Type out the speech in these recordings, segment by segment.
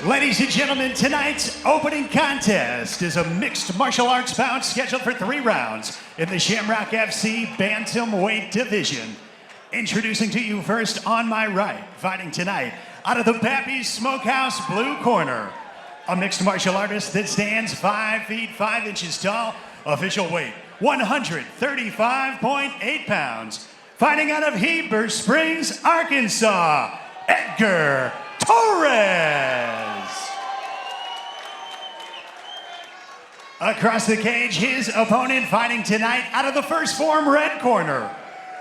Ladies and gentlemen, tonight's opening contest is a mixed martial arts bout scheduled for 3 rounds in the Shamrock FC Bantamweight division. Introducing to you first on my right, fighting tonight out of the Pappy's Smokehouse blue corner, a mixed martial artist that stands 5 feet 5 inches tall, official weight 135.8 pounds, fighting out of Heber Springs, Arkansas, Edgar Torres. Across the cage, his opponent fighting tonight out of the First Form red corner.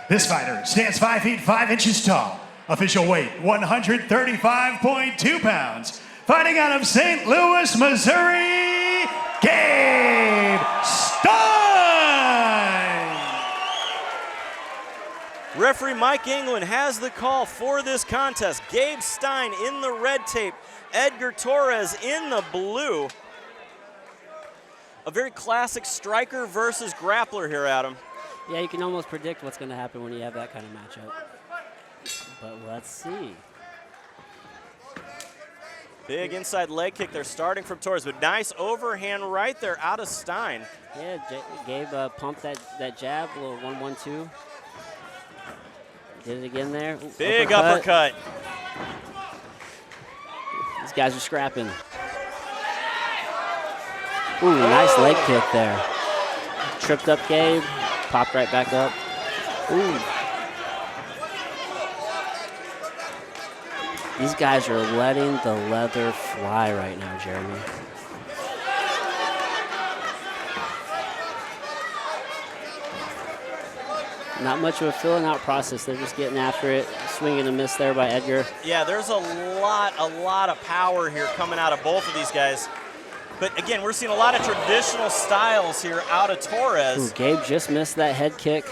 This fighter stands 5 feet 5 inches tall, official weight 135.2 pounds, fighting out of St. Louis, Missouri, Gabe Stein. Referee Mike England has the call for this contest. Gabe Stein in the red tape, Edgar Torres in the blue. A very classic striker versus grappler here, Adam. Yeah, you can almost predict what's going to happen when you have that kind of matchup. But let's see. Big inside leg kick there starting from Torres, but nice overhand right there out of Stein. Yeah, Gabe pumped that jab, a little 1-1-2. Did it again there. Ooh, big uppercut. These guys are scrapping. Ooh, nice leg kick there. Tripped up Gabe, popped right back up. Ooh. These guys are letting the leather fly right now, Jeremy. Not much of a filling out process. They're just getting after it. Swing and a miss there by Edgar. Yeah, there's a lot of power here coming out of both of these guys. But again, we're seeing a lot of traditional styles here out of Torres. Ooh, Gabe just missed that head kick.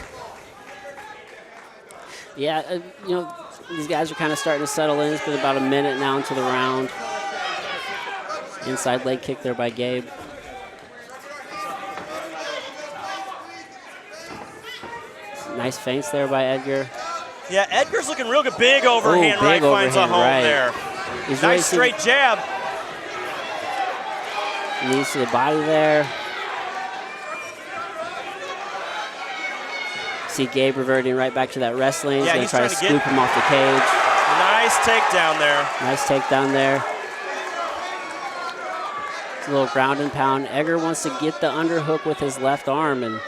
Yeah, you know, these guys are kind of starting to settle in. It's been about a minute now into the round. Inside leg kick there by Gabe. Nice feints there by Edgar. Yeah, Edgar's looking real good. Big overhand right, finds a home there. He's nice straight jab. Knees to the body there. See Gabe reverting right back to that wrestling. Yeah, he's going to try to scoop him off the cage. Nice takedown there. Nice takedown there. It's a little ground and pound. Edgar wants to get the underhook with his left arm and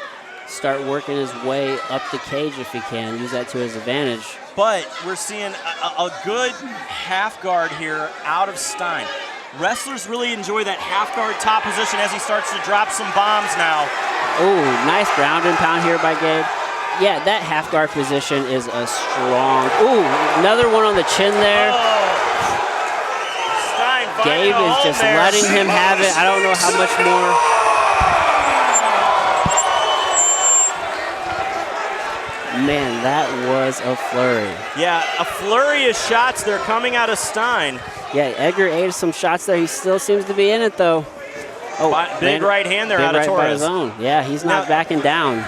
start working his way up the cage if he can. Use that to his advantage. But we're seeing a good half guard here out of Stein. Wrestlers really enjoy that half guard top position as he starts to drop some bombs now. Oh, nice ground and pound here by Gabe. Yeah, that half guard position is a strong. Ooh, another one on the chin there. Stein Gabe is just letting him have it. I don't know how much more. Man, that was a flurry. Yeah, a flurry of shots there coming out of Stein. Yeah, Edgar ate some shots there. He still seems to be in it, though. Oh, big right hand there out of Torres. By his own. Yeah, he's not backing down.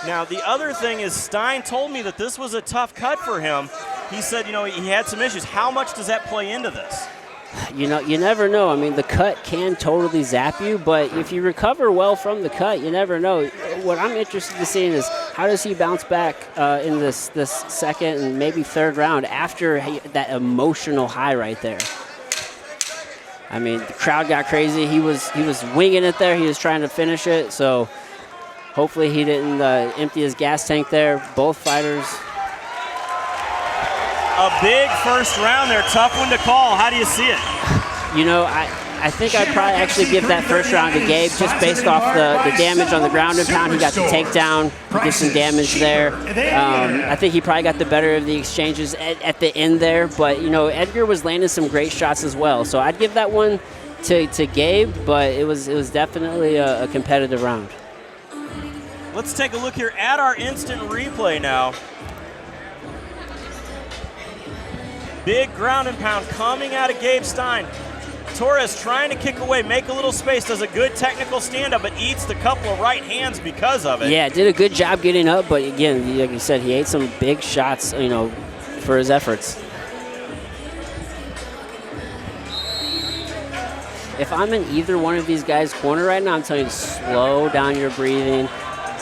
Now, the other thing is Stein told me that this was a tough cut for him. He said, you know, he had some issues. How much does that play into this? You know, you never know. I mean, the cut can totally zap you, but if you recover well from the cut, you never know. What I'm interested in seeing is how does he bounce back in this second and maybe third round after that emotional high right there. I mean, the crowd got crazy. He was winging it there. He was trying to finish it, so hopefully he didn't empty his gas tank there. Both fighters. A big first round there, tough one to call. How do you see it? You know, I think I'd probably actually give that first round to Gabe just based off the damage on the ground and pound. He got the takedown, he did some damage there. I think he probably got the better of the exchanges at the end there, but you know, Edgar was landing some great shots as well. So I'd give that one to Gabe, but it was definitely a competitive round. Let's take a look here at our instant replay now. Big ground and pound coming out of Gabe Stein. Torres trying to kick away, make a little space, does a good technical stand-up, but eats the couple of right hands because of it. Yeah, did a good job getting up, but again, like you said, he ate some big shots, you know, for his efforts. if I'm in either one of these guys' corner right now, I'm telling you to slow down your breathing,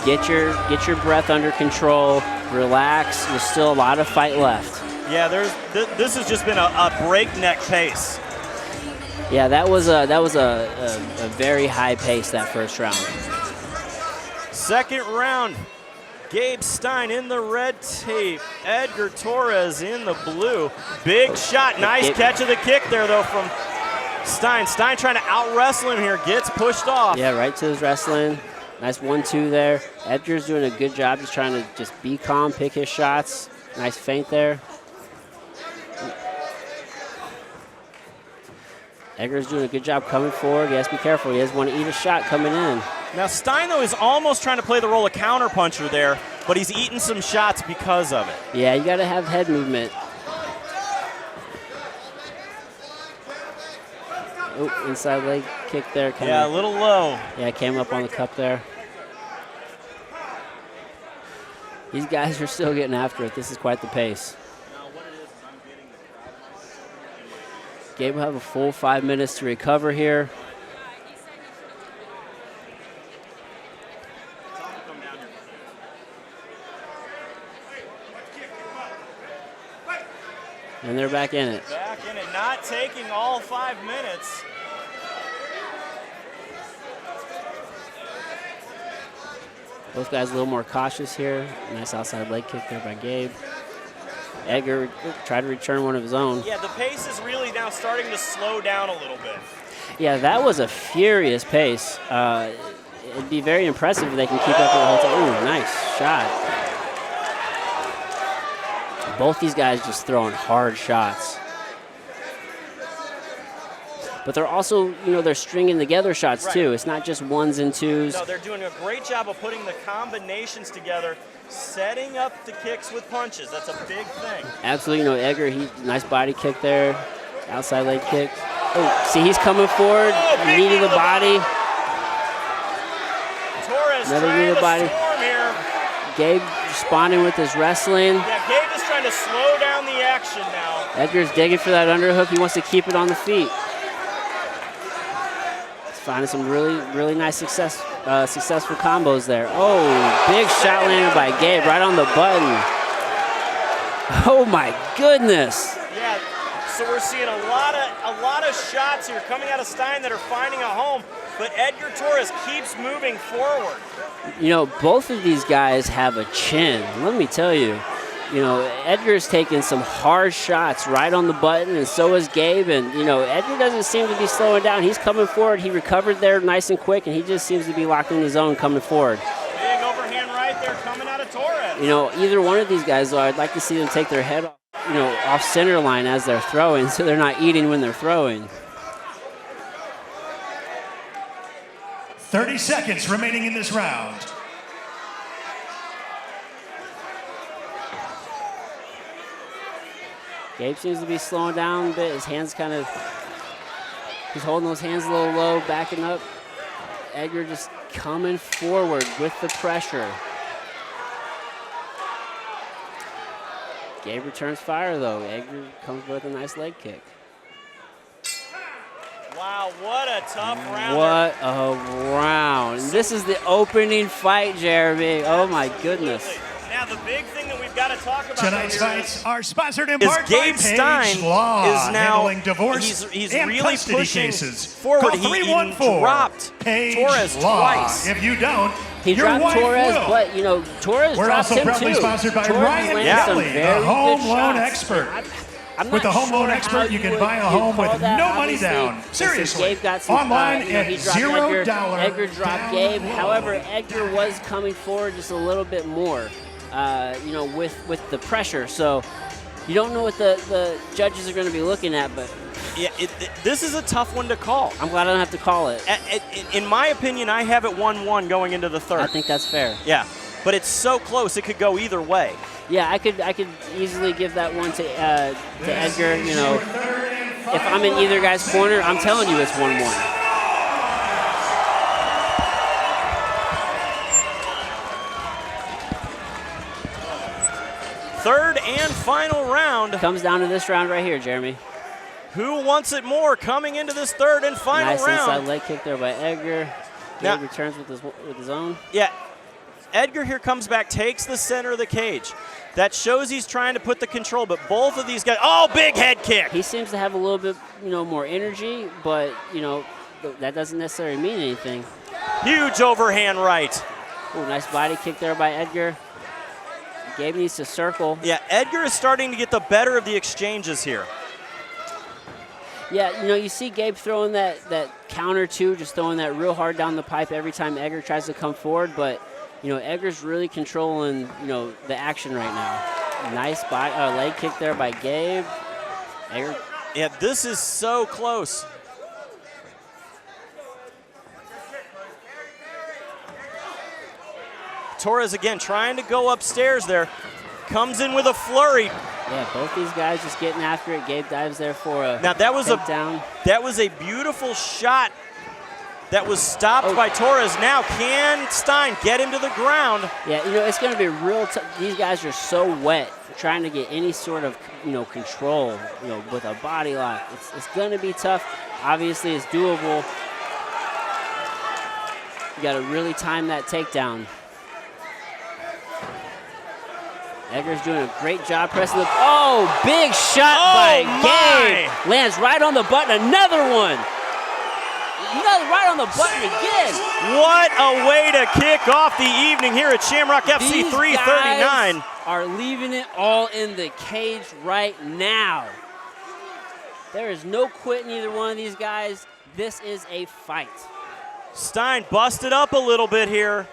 get your breath under control, relax. There's still a lot of fight left. Yeah, this has just been a breakneck pace. Yeah, that was a very high pace that first round. Second round, Gabe Stein in the red tape, Edgar Torres in the blue. Big shot, nice catch of the kick there though from Stein. Stein trying to out-wrestle him here, gets pushed off. Yeah, right to his wrestling. Nice 1-2 there. Edgar's doing a good job just trying to just be calm, pick his shots. Nice feint there. Edgar's doing a good job coming forward. He has to be careful. He doesn't want to eat a shot coming in. Now Stein, though, is almost trying to play the role of counterpuncher there, but he's eating some shots because of it. Yeah, you got to have head movement. Oh, inside leg kick there. Yeah, a little low. Yeah, came up on the cup there. These guys are still getting after it. This is quite the pace. Gabe will have a full 5 minutes to recover here. And they're back in it. Back in it, not taking all 5 minutes. Both guys a little more cautious here. Nice outside leg kick there by Gabe. Edgar tried to return one of his own. Yeah, the pace is really now starting to slow down a little bit. Yeah, that was a furious pace. It'd be very impressive if they can keep up with the whole time. Ooh, nice shot. Both these guys just throwing hard shots. But they're also, they're stringing together shots too. It's not just ones and twos. No, they're doing a great job of putting the combinations together, setting up the kicks with punches. That's a big thing. Absolutely. Edgar, nice body kick there. Outside leg kick. Oh, see, he's coming forward. Knee to the body. Torres another knee to the body. Here. Gabe responding with his wrestling. Yeah, Gabe is trying to slow down the action now. Edgar's digging for that underhook. He wants to keep it on the feet. Finding some really nice successful combos there. Oh, big shot landed by Gabe right on the button. Oh my goodness. Yeah, so we're seeing a lot of shots here coming out of Stein that are finding a home, but Edgar Torres keeps moving forward. Both of these guys have a chin. Let me tell you. Edgar's taking some hard shots right on the button, and so is Gabe. And, Edgar doesn't seem to be slowing down. He's coming forward. He recovered there nice and quick, and he just seems to be locked in his zone coming forward. Big overhand right there coming out of Torres. Either one of these guys, though, I'd like to see them take their head off center line as they're throwing, so they're not eating when they're throwing. 30 seconds remaining in this round. Gabe seems to be slowing down a bit. His hands he's holding those hands a little low, backing up. Edgar just coming forward with the pressure. Gabe returns fire though. Edgar comes with a nice leg kick. Wow, what a tough round. What a round. This is the opening fight, Jeremy. Oh my goodness. Now the big thing that we've got to talk about tonight's fights are sponsored in is part Gabe by Stein Page Law, is now handling divorce he's and really custody pushing cases. forward. Call He 314 dropped Page Torres Law. twice. If you don't, He your dropped wife Torres, will. but Torres We're dropped also him proudly too. sponsored by Torres Ryan landed some Kelly, the very home good loan shots. expert. I'm With not the home sure loan how expert, you can would- buy a you'd home call with that. no money Obviously, down. since Seriously. Gabe got some, Online he at dropped $0 Edgar dropped down Gabe. However, low. Edgar was coming forward just a little bit more, with the pressure. So you don't know what the judges are going to be looking at, but Yeah, this is a tough one to call. I'm glad I don't have to call it. In my opinion, I have it 1-1 going into the third. I think that's fair. Yeah, but it's so close; it could go either way. Yeah, I could easily give that one to Edgar. If I'm in either guy's corner, I'm telling you it's 1-1. Third and final round. Comes down to this round right here, Jeremy. Who wants it more coming into this third and final nice round? Inside leg kick there by Edgar. Now, Gabe returns with his own. Yeah, Edgar here comes back, takes the center of the cage. That shows he's trying to put the control, but both of these guys, oh, big head kick. He seems to have a little bit, more energy, but, that doesn't necessarily mean anything. Huge overhand right. Oh, nice body kick there by Edgar. Gabe needs to circle. Yeah, Edgar is starting to get the better of the exchanges here. Yeah, you see Gabe throwing that counter too, just throwing that real hard down the pipe every time Edgar tries to come forward, but Edgar's really controlling, the action right now. Nice leg kick there by Gabe. Edgar. Yeah, this is so close. Torres again trying to go upstairs there. Comes in with a flurry. Yeah, both these guys just getting after it. Gabe dives there for a now that was takedown. That was a beautiful shot that was stopped by Torres. Now can Stein get him to the ground? Yeah, it's going to be real tough. These guys are so wet trying to get any sort of control with a body lock. It's going to be tough. Obviously, it's doable. You got to really time that takedown. Edgar's doing a great job pressing the. Oh, big shot by Gabe. Lands right on the button. Another one. Another right on the button again. What a way to kick off the evening here at Shamrock FC. These 339. Guys are leaving it all in the cage right now. There is no quitting either one of these guys. This is a fight. Stein busted up a little bit here.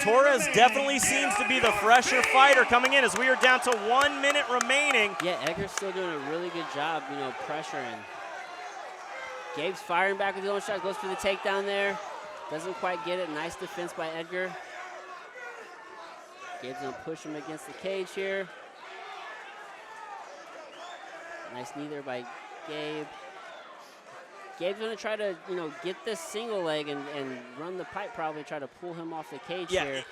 Torres definitely seems to be the fresher fighter coming in as we are down to 1 minute remaining. Yeah, Edgar's still doing a really good job, pressuring. Gabe's firing back with his own shot, goes for the takedown there. Doesn't quite get it. Nice defense by Edgar. Gabe's gonna push him against the cage here. Nice knee there by Gabe. Gabe's going to try to, get this single leg and run the pipe, probably try to pull him off the cage here.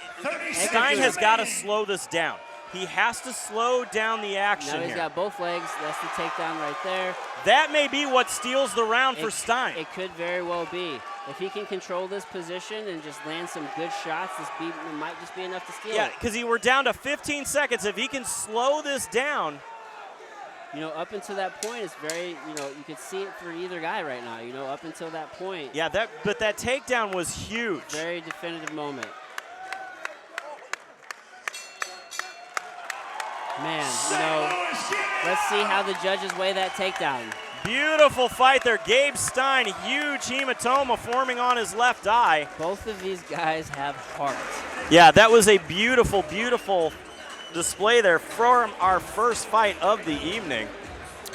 Stein has got to slow this down. He has to slow down the action now he's here. got both legs. That's the takedown right there. That may be what steals the round for Stein. It could very well be. If he can control this position and just land some good shots, it might just be enough to steal it. Yeah, because we're down to 15 seconds. If he can slow this down. Up until that point, it's very, you could see it for either guy right now, up until that point. Yeah, but that takedown was huge. Very definitive moment. Man, let's see how the judges weigh that takedown. Beautiful fight there. Gabe Stein, huge hematoma forming on his left eye. Both of these guys have heart. Yeah, that was a beautiful, beautiful display there from our first fight of the evening.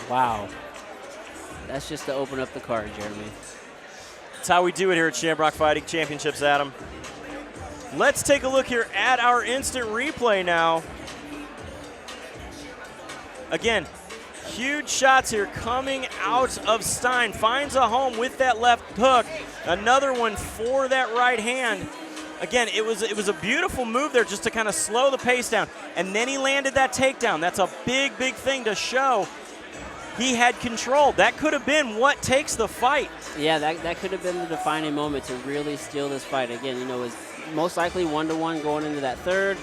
Wow. That's just to open up the card, Jeremy. That's how we do it here at Shamrock Fighting Championships, Adam. Let's take a look here at our instant replay now. Again, huge shots here coming out of Stein. Finds a home with that left hook. Another one for that right hand. Again, it was a beautiful move there just to kind of slow the pace down. And then he landed that takedown. That's a big, big thing to show he had control. That could have been what takes the fight. Yeah, that could have been the defining moment to really steal this fight. Again, it was most likely 1-1 going into that third.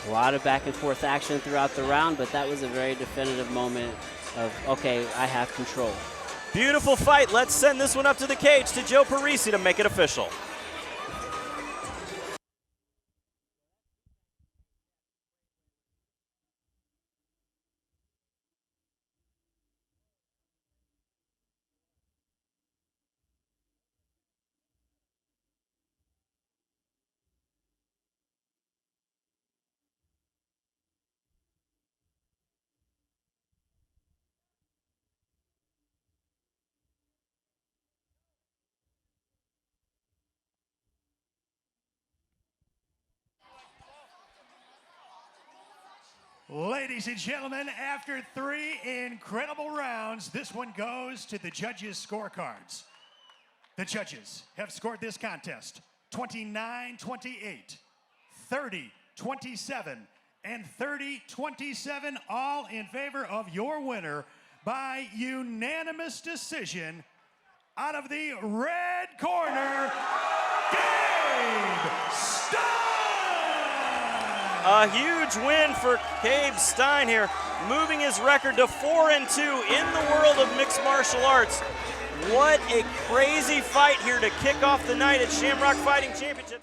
A lot of back and forth action throughout the round, but that was a very definitive moment of, okay, I have control. Beautiful fight. Let's send this one up to the cage to Joe Parisi to make it official. Ladies and gentlemen, after 3 incredible rounds, this one goes to the judges' scorecards. The judges have scored this contest 29-28, 30-27, and 30-27, all in favor of your winner by unanimous decision. Out of the red corner, Gabe Stein! A huge win for Gabe Stein here, moving his record to 4-2 in the world of mixed martial arts. What a crazy fight here to kick off the night at Shamrock Fighting Championships.